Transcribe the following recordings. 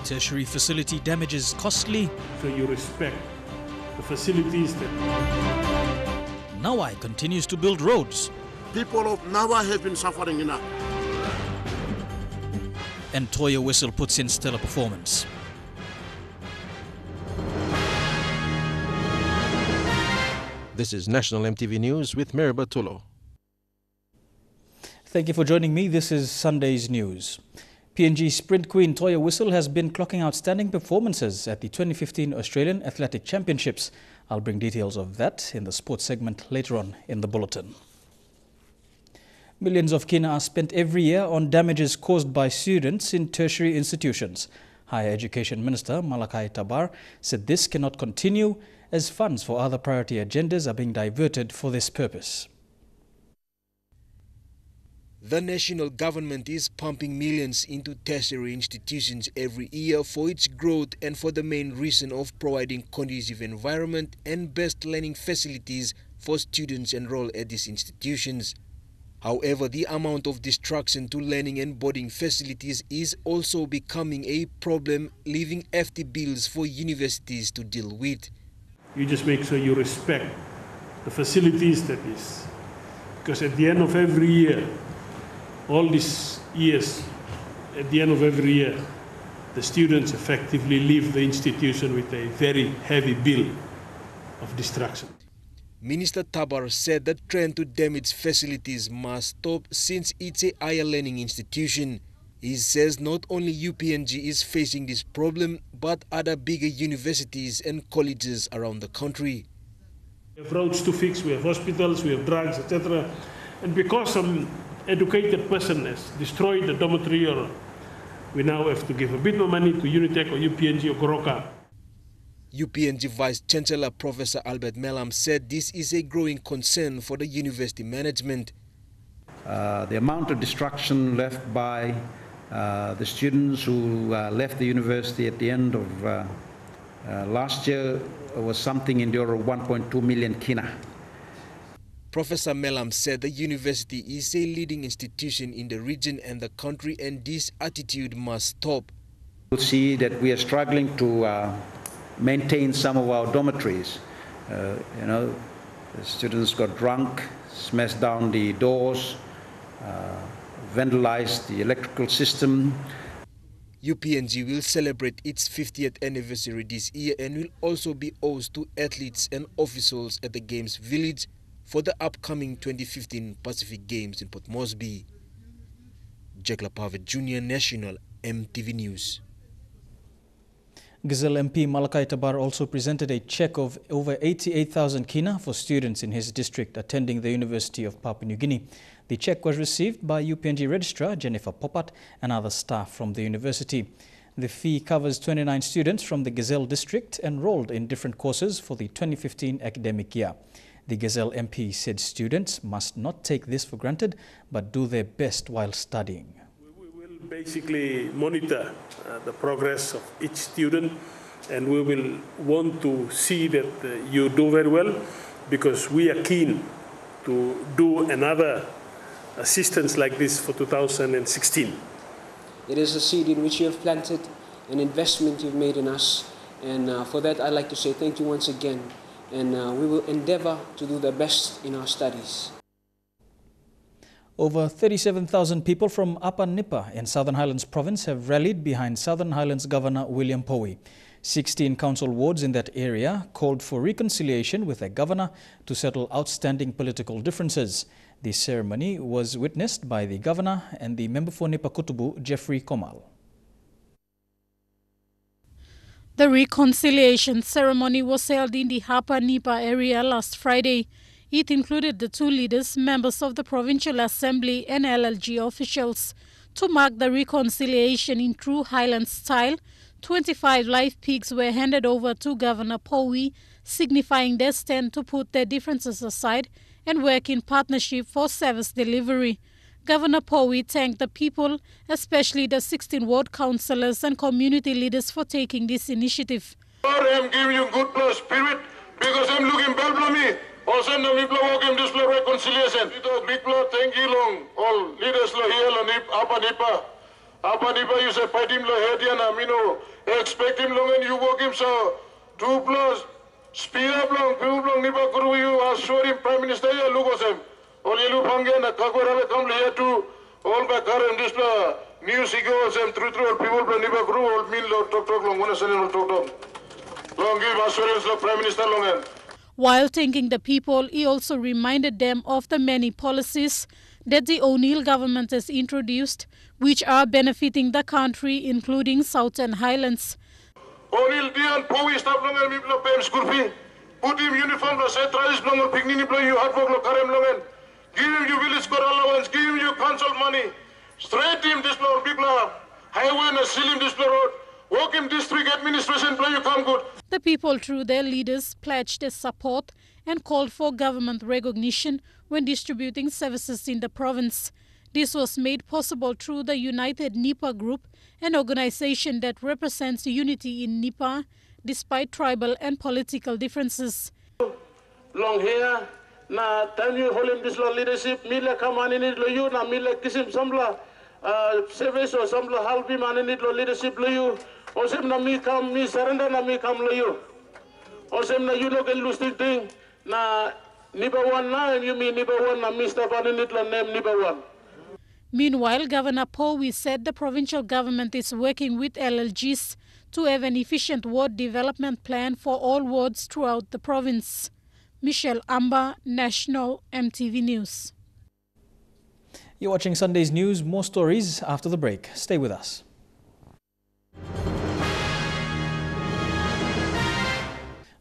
Tertiary facility damages costly. So you respect the facilities that... Nawaeb continues to build roads. People of Nawaeb have been suffering enough. And Toea Wisil puts in stellar performance. This is National EMTV News with Meriba Tulo. Thank you for joining me. This is Sunday's news. PNG sprint queen Toea Wisil has been clocking outstanding performances at the 2015 Australian Athletic Championships. I'll bring details of that in the sports segment later on in the bulletin. Millions of kina are spent every year on damages caused by students in tertiary institutions. Higher Education Minister Malakai Tabar said this cannot continue as funds for other priority agendas are being diverted for this purpose. The national government is pumping millions into tertiary institutions every year for its growth and for the main reason of providing conducive environment and best learning facilities for students enrolled at these institutions. However, the amount of destruction to learning and boarding facilities is also becoming a problem, leaving hefty bills for universities to deal with. You just make sure you respect the facilities that is. Because at the end of every year, all these years, at the end of every year, the students effectively leave the institution with a very heavy bill of destruction. Minister Tabar said the trend to damage facilities must stop since it's a higher learning institution. He says not only UPNG is facing this problem, but other bigger universities and colleges around the country. We have roads to fix, we have hospitals, we have drugs, etc. And because some educated person has destroyed the dormitory, or we now have to give a bit more money to Unitec or UPNG or Goroka. UPNG Vice Chancellor Professor Albert Melam said this is a growing concern for the university management. The amount of destruction left by the students who left the university at the end of last year was something in the order of 1.2 million kina. Professor Melam said the university is a leading institution in the region and the country, and this attitude must stop. You'll see that we are struggling to maintain some of our dormitories. The students got drunk, smashed down the doors, vandalized the electrical system. UPNG will celebrate its 50th anniversary this year and will also be host to athletes and officials at the Games Village for the upcoming 2015 Pacific Games in Port Moresby. Jack Lapave Jr., National EMTV News. Gazelle MP Malakai Tabar also presented a cheque of over 88,000 kina for students in his district attending the University of Papua New Guinea. The cheque was received by UPNG Registrar Jennifer Popat and other staff from the university. The fee covers 29 students from the Gazelle district enrolled in different courses for the 2015 academic year. The Gazelle MP said students must not take this for granted but do their best while studying. We will basically monitor the progress of each student, and we will want to see that you do very well, because we are keen to do another assistance like this for 2016. It is a seed in which you have planted, an investment you've made in us, and for that I'd like to say thank you once again, and we will endeavor to do the best in our studies. Over 37,000 people from Upper Nipa in Southern Highlands province have rallied behind Southern Highlands Governor William Powie. 16 council wards in that area called for reconciliation with the governor to settle outstanding political differences. The ceremony was witnessed by the governor and the member for Nipa Kutubu, Jeffrey Komal. The reconciliation ceremony was held in the Upper Nipa area last Friday. It included the two leaders, members of the Provincial Assembly and LLG officials. To mark the reconciliation in true Highlands style, 25 live pigs were handed over to Governor Powie, signifying their stand to put their differences aside and work in partnership for service delivery. Governor Powie thanked the people, especially the 16 ward councillors and community leaders, for taking this initiative. I'm giving you good spirit because I'm looking well for me. Also, the people working this reconciliation. People, thank you long. All leaders here, Apa Nipa, you say, Padim Lahediana, Mino, Expect him long and you work him so. 2 plus. Speed up long, people long, nipa kuru you, assure him Prime Minister, ya lugos him. All you pangen, a kakwara come here to all by current display. News he goes and through all people, nipa kuru, all meal, talk long, one send him talk. Long give assurance, Prime Minister long end. While thanking the people, he also reminded them of the many policies that the O'Neill government has introduced, which are benefiting the country, including Southern Highlands. O'Neill Dian, Powi staff long and people pay him school fee. Put him uniform, say tries long or picnic, you hard work, Karem long and give him your village score allowance, give him your council money, straight him this floor, big highway and seal him this road. Walk in district administration, play you come good. The people, through their leaders, pledged their support and called for government recognition when distributing services in the province. This was made possible through the United Nipa Group, an organization that represents unity in Nipa despite tribal and political differences. Long hair, na time you hold him this leadership, mila come on in it, you na mila kiss him samla service or samla help him on in it leadership, you. Osem na mi kam mi surrender na mi kam layo. Osem na you no can lose thing na nipa one na and you mean nipa one na Mr. Paninitla name nipa one. Meanwhile, Governor Powi said the provincial government is working with LLGs to have an efficient ward development plan for all wards throughout the province. Michelle Amba, National EMTV News. You're watching Sunday's News. More stories after the break. Stay with us.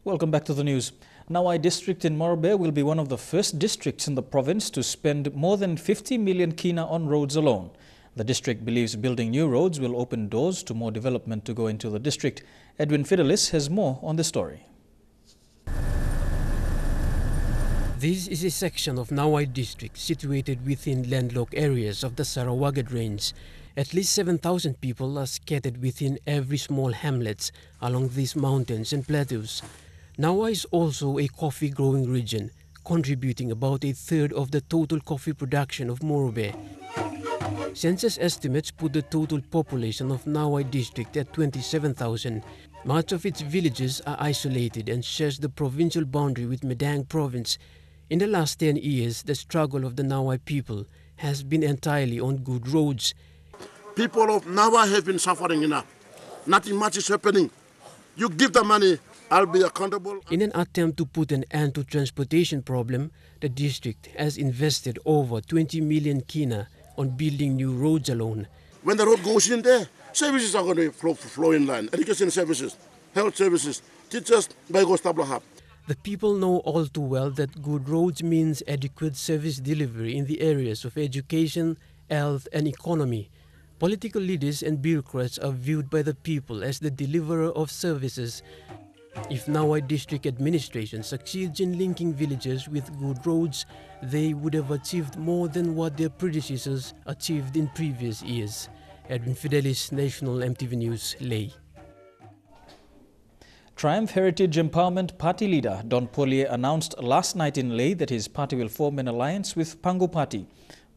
Welcome back to the news. Nawaeb district in Nawaeb will be one of the first districts in the province to spend more than 50 million kina on roads alone. The district believes building new roads will open doors to more development to go into the district. Edwin Fidelis has more on the story. This is a section of Nawaeb district situated within landlocked areas of the Sarawak Range. At least 7,000 people are scattered within every small hamlets along these mountains and plateaus. Nawaeb is also a coffee growing region, contributing about a third of the total coffee production of Morobe. Census estimates put the total population of Nawaeb district at 27,000. Much of its villages are isolated and shares the provincial boundary with Meninga province. In the last 10 years, the struggle of the Nawaeb people has been entirely on good roads. People of Nawaeb have been suffering enough. Nothing much is happening. You give the money, I'll be accountable. In an attempt to put an end to transportation problem, the district has invested over 20 million kina on building new roads alone. When the road goes in there, services are going to flow in line. Education services, health services, teachers, hub. The people know all too well that good roads means adequate service delivery in the areas of education, health and economy. Political leaders and bureaucrats are viewed by the people as the deliverer of services. If Nawaeb district administration succeeds in linking villages with good roads, they would have achieved more than what their predecessors achieved in previous years. Edwin Fidelis, National EMTV News, Ley. Triumph Heritage Empowerment Party leader Don Polier announced last night in Ley that his party will form an alliance with Pangu Party.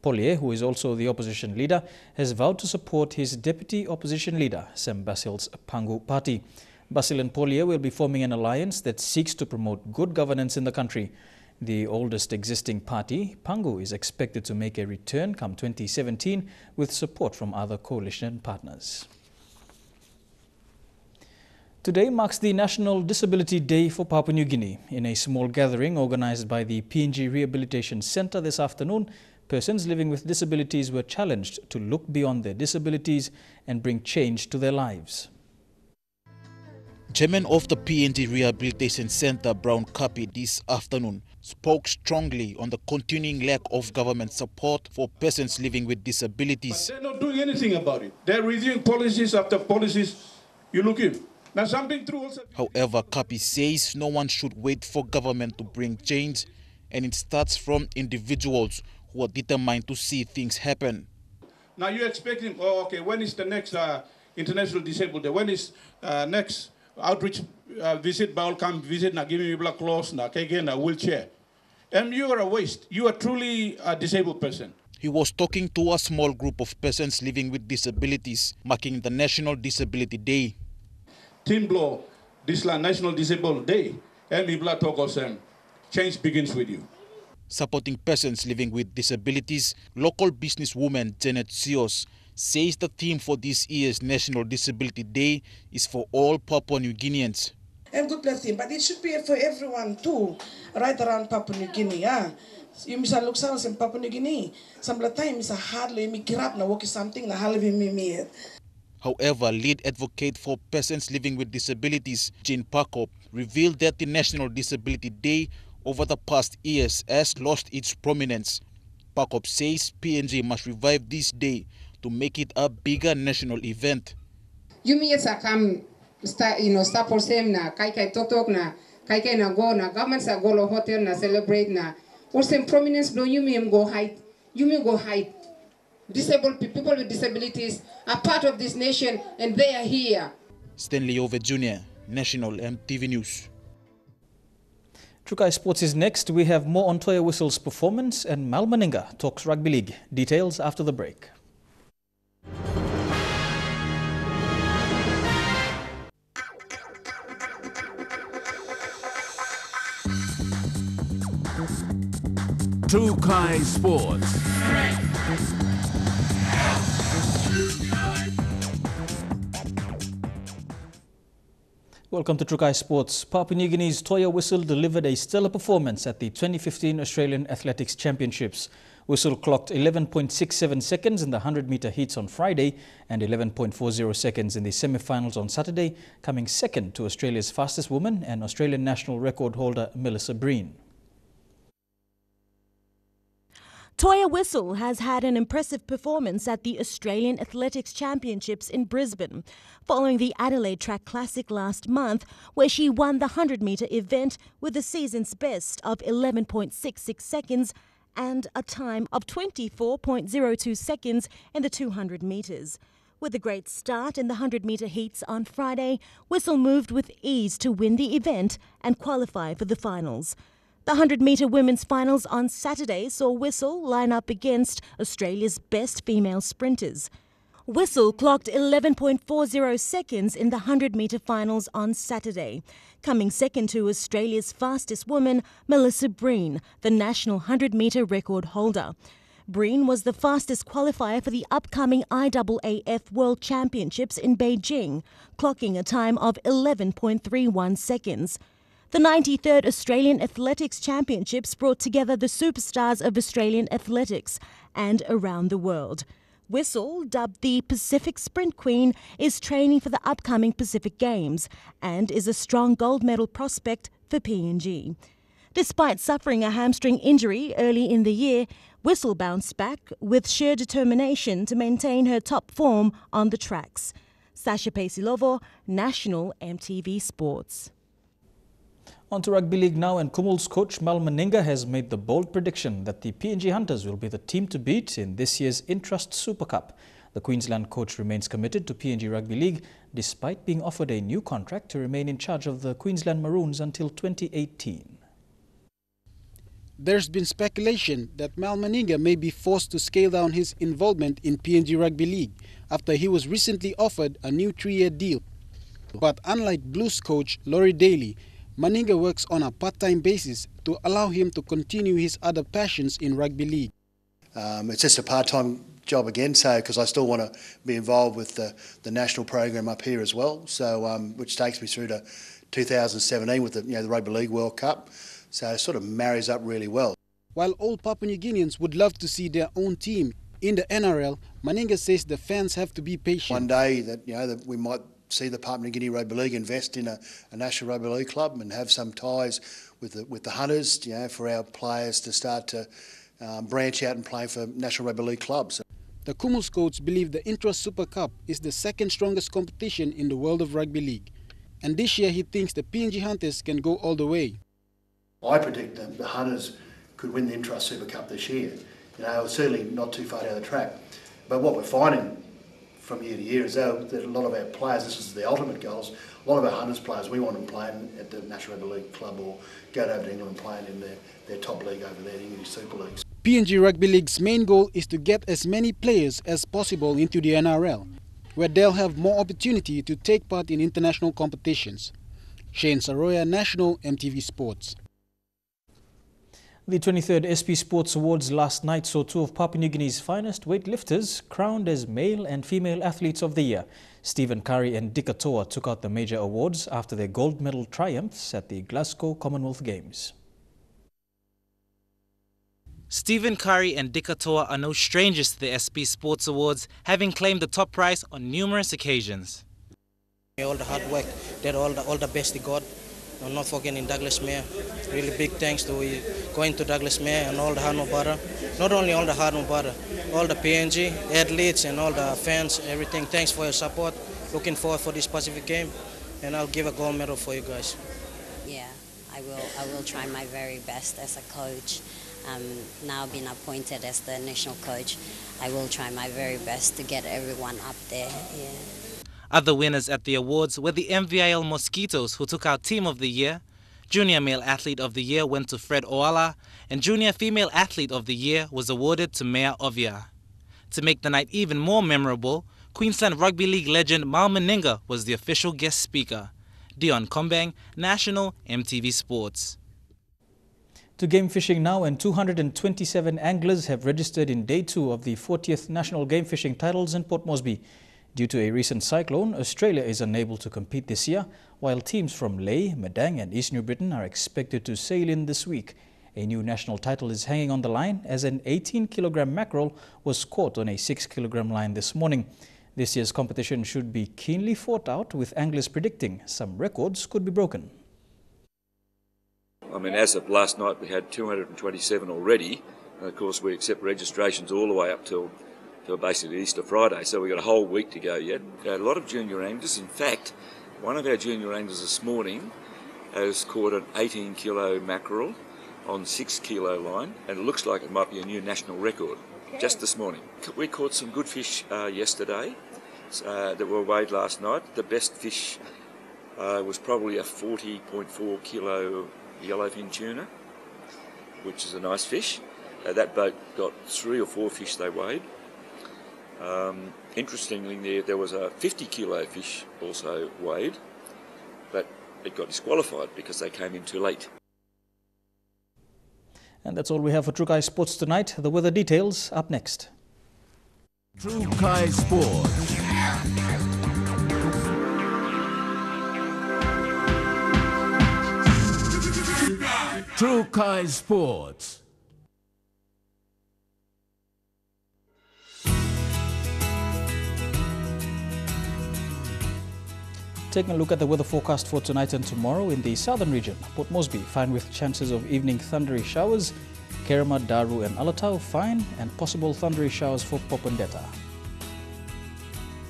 Polier, who is also the opposition leader, has vowed to support his deputy opposition leader, Sam Basil's Pangu Party. Basil and Polier will be forming an alliance that seeks to promote good governance in the country. The oldest existing party, Pangu, is expected to make a return come 2017 with support from other coalition partners. Today marks the National Disability Day for Papua New Guinea. In a small gathering organized by the PNG Rehabilitation Center this afternoon, persons living with disabilities were challenged to look beyond their disabilities and bring change to their lives. Chairman of the PNG Rehabilitation Center, Brown Kapi, this afternoon spoke strongly on the continuing lack of government support for persons living with disabilities. But they're not doing anything about it. They're reviewing policies after policies. You look in. Now something true also. However, Kapi says no one should wait for government to bring change, and it starts from individuals who are determined to see things happen. Now you're expecting, oh, okay, when is the next International Disabled Day? When is next outreach visit? By all come visit, now give me black clothes, now again a wheelchair. And you are a waste. You are truly a disabled person. He was talking to a small group of persons living with disabilities, marking the National Disability Day. team blow this National Disabled Day. And we talk of them. Change begins with you. Supporting persons living with disabilities, local businesswoman Janet Sios says the theme for this year's National Disability Day is for all Papua New Guineans. And good blessing, but it should be for everyone too, right around Papua New Guinea. You must look sounds in Papua New Guinea. Some of the time it's a hardly me grab na work something na hardly me. However, lead advocate for persons living with disabilities, Jean Pakop, revealed that the National Disability Day over the past years has lost its prominence. Pakop says PNG must revive this day to make it a bigger national event. You mean come start for same na kai tok na kai na go na governments are go hotel na celebrate na or same prominence no you mean go hide. Disabled people with disabilities are part of this nation and they are here. Stanley Ove Jr., National EMTV News. Trukai Sports is next. We have more on Toea Wisil's performance and Meninga talks rugby league. Details after the break. Trukai Sports. Welcome to Trukai Sports. Papua New Guinea's Toea Wisil delivered a stellar performance at the 2015 Australian Athletics Championships. Wisil clocked 11.67 seconds in the 100-metre heats on Friday and 11.40 seconds in the semi-finals on Saturday, coming second to Australia's fastest woman and Australian national record holder Melissa Breen. Toea Wisil has had an impressive performance at the Australian Athletics Championships in Brisbane, following the Adelaide Track Classic last month, where she won the 100-metre event with the season's best of 11.66 seconds and a time of 24.02 seconds in the 200 metres. With a great start in the 100-metre heats on Friday, Wisil moved with ease to win the event and qualify for the finals. The 100-metre women's finals on Saturday saw Wisil line up against Australia's best female sprinters. Wisil clocked 11.40 seconds in the 100-metre finals on Saturday, coming second to Australia's fastest woman, Melissa Breen, the national 100-metre record holder. Breen was the fastest qualifier for the upcoming IAAF World Championships in Beijing, clocking a time of 11.31 seconds. The 93rd Australian Athletics Championships brought together the superstars of Australian athletics and around the world. Wisil, dubbed the Pacific Sprint Queen, is training for the upcoming Pacific Games and is a strong gold medal prospect for PNG. Despite suffering a hamstring injury early in the year, Wisil bounced back with sheer determination to maintain her top form on the tracks. Sasha Pesilovo, National EMTV Sports. On to Rugby League now, and Kumul's coach Meninga has made the bold prediction that the PNG Hunters will be the team to beat in this year's Intrust Super Cup. The Queensland coach remains committed to PNG Rugby League despite being offered a new contract to remain in charge of the Queensland Maroons until 2018. There's been speculation that Meninga may be forced to scale down his involvement in PNG Rugby League after he was recently offered a new 3-year deal. But unlike Blues coach Laurie Daly, Meninga works on a part-time basis to allow him to continue his other passions in rugby league. It's just a part-time job again, so because I still want to be involved with the national program up here as well. So which takes me through to 2017 with the Rugby League World Cup. So it sort of marries up really well. While all Papua New Guineans would love to see their own team in the NRL, Meninga says the fans have to be patient. One day that we might see the Papua New Guinea Rugby League invest in a national rugby league club and have some ties with the Hunters, for our players to start to branch out and play for national rugby league clubs. The Kumul Scouts believe the Intrust Super Cup is the second strongest competition in the world of rugby league, and this year he thinks the PNG Hunters can go all the way. I predict that the Hunters could win the Intrust Super Cup this year. Certainly not too far down the track, but what we're finding from year to year is that a lot of our players, this is the ultimate goals, a lot of our Hunters players, we want them playing at the National Rugby League club or going over to England and playing in their top league over there, the English Super Leagues. PNG Rugby League's main goal is to get as many players as possible into the NRL. where they'll have more opportunity to take part in international competitions. Shane Saroya, National MTV Sports. The 23rd SP Sports Awards last night saw two of Papua New Guinea's finest weightlifters crowned as male and female athletes of the year. Stephen Curry and Dika Toea took out the major awards after their gold medal triumphs at the Glasgow Commonwealth Games. Stephen Curry and Dika Toea are no strangers to the SP Sports Awards, having claimed the top prize on numerous occasions. All the hard work, did all the best they got. Not forgetting Douglas Mayer. Really big thanks to going to Douglas Mayer and all the hard Mubara. Not only all the hard Mubara, all the PNG, athletes and all the fans, everything. Thanks for your support. Looking forward for this Pacific game, and I'll give a gold medal for you guys. Yeah, I will try my very best as a coach. Now being appointed as the national coach, I will try my very best to get everyone up there. Yeah. Other winners at the awards were the MVIL Mosquitoes, who took out Team of the Year. Junior Male Athlete of the Year went to Fred Oala, and Junior Female Athlete of the Year was awarded to Mea Ovia. To make the night even more memorable, Queensland Rugby League legend Meninga was the official guest speaker. Dion Kombang, National MTV Sports. To game fishing now, and 227 anglers have registered in Day 2 of the 40th National Game Fishing Titles in Port Moresby. Due to a recent cyclone, Australia is unable to compete this year, while teams from Lae, Madang and East New Britain are expected to sail in this week. A new national title is hanging on the line as an 18-kilogram mackerel was caught on a 6-kilogram line this morning. This year's competition should be keenly fought out, with anglers predicting some records could be broken. I mean, as of last night, we had 227 already. And of course, we accept registrations all the way up till basically Easter Friday, so we've got a whole week to go yet. A lot of junior anglers. In fact, one of our junior anglers this morning has caught an 18-kilo mackerel on 6-kilo line, and it looks like it might be a new national record just this morning. We caught some good fish yesterday that were weighed last night. The best fish was probably a 40.4 kilo yellowfin tuna, which is a nice fish. That boat got 3 or 4 fish they weighed. Interestingly, there was a 50-kilo fish also weighed, but it got disqualified because they came in too late. And that's all we have for True Kai Sports tonight. The weather details up next. True Kai Sports. True Kai Sports. Taking a look at the weather forecast for tonight and tomorrow in the southern region. Port Moresby, fine with chances of evening thundery showers. Kerema, Daru and Alatau, fine, and possible thundery showers for Popondetta.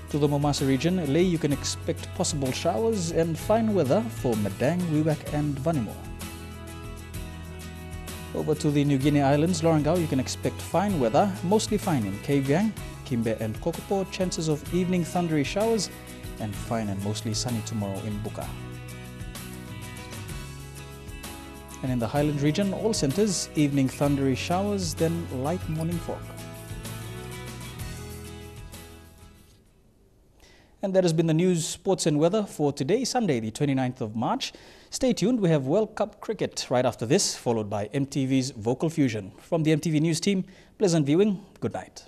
To the Momasa region, Lae, you can expect possible showers and fine weather for Madang, Wewak and Vanimo. Over to the New Guinea Islands, Lorengau, you can expect fine weather, mostly fine in Kavieng, Kimbe and Kokopo, chances of evening thundery showers, and fine and mostly sunny tomorrow in Buka. And in the Highlands region, all centres, evening thundery showers, then light morning fog. And that has been the news, sports and weather for today, Sunday, the 29th of March. Stay tuned, we have World Cup cricket right after this, followed by MTV's Vocal Fusion. From the MTV News team, pleasant viewing, good night.